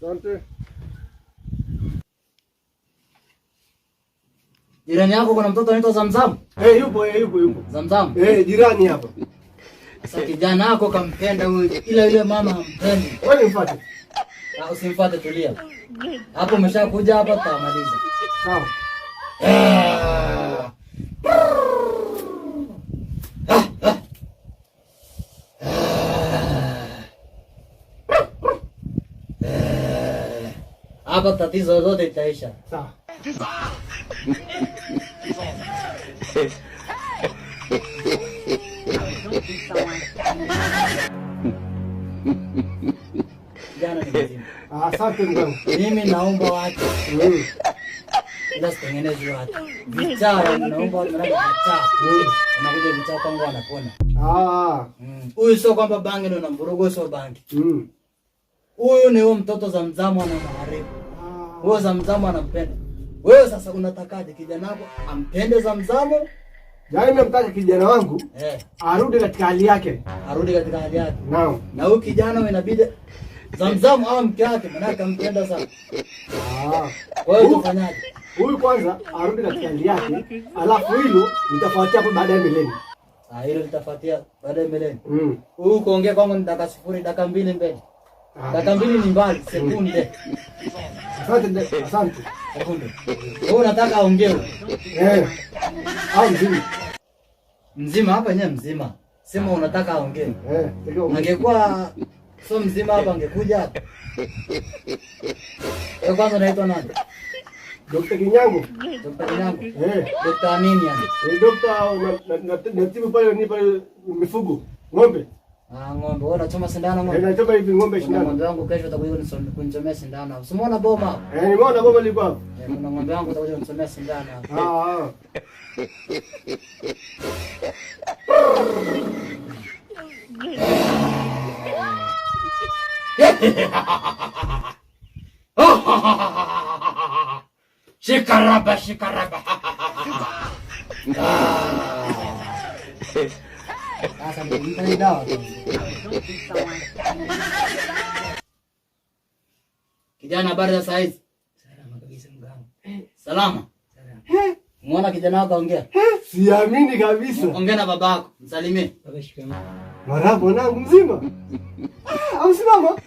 Asante. Jirani yako kuna mtoto anaitwa Zamzam? Yupo. Zamzam? Jirani hapa. Sasa kijana wako kampenda huyu, ila yule mama hampendi. Wewe mfuate. Usimfuate, tulia. Hapo umeshakuja hapa tutamaliza. Sawa. Hapa tatizo zote itaisha. Sawa. Jana ni mzima. Asante mwanangu. Mimi naomba watu. Ila sitengeneze watu. Vichaa naomba watu mradi vichaa. Unakuja vichaa kwangu anapona. Huyu sio kwamba bangi ndio namvurugo, sio bangi. Huyu ni huyo mtoto Zamzamu ana maharibu. Huyo Zamzamu anampenda. Wewe sasa unatakaje kijana wako ampende Zamzamu? Yaani nimemtaka kijana wangu arudi katika hali yake. Arudi katika hali yake. Naam. Na huyu kijana inabidi Zamzamu au mke wake maana akampenda sana. Kwa hiyo tufanyaje? Huyu kwanza arudi katika hali yake, alafu hilo nitafuatia hapo baada ya mileni. Hilo litafuatia baada ya mileni. Huyu kuongea kwangu ni dakika 0, dakika 2 mbele. Dakika 2 ni mbali, sekunde. Asante. Sekunde. Wewe unataka aongee? Au mzima. Mzima hapa yenyewe mzima. Sema unataka aongee. Angekuwa sio mzima hapa angekuja hapa. Wewe kwanza unaitwa nani? Dr. Kinyango. Dr. Kinyango. Dr. nini yani? Dr. natibu pale mifugo. Ng'ombe. Ng'ombe. Wewe unachoma sindano ng'ombe? Nachoma hivi ng'ombe sindano. Ng'ombe wangu kesho utakuja kunichomea sindano. Usimuona boma hapo? Nimeona boma liko hapo. Kuna ng'ombe wangu utakuja kunichomea sindano hapo. Shikaraba. Sasa ndio dawa. Kijana, habari za saizi? Salama kabisa mganga. Salama? Muona kijana wako ongea? Siamini kabisa. Ongea na babako, msalimie. Baba shikamoo. Marahaba mwanangu mzima. Au simama?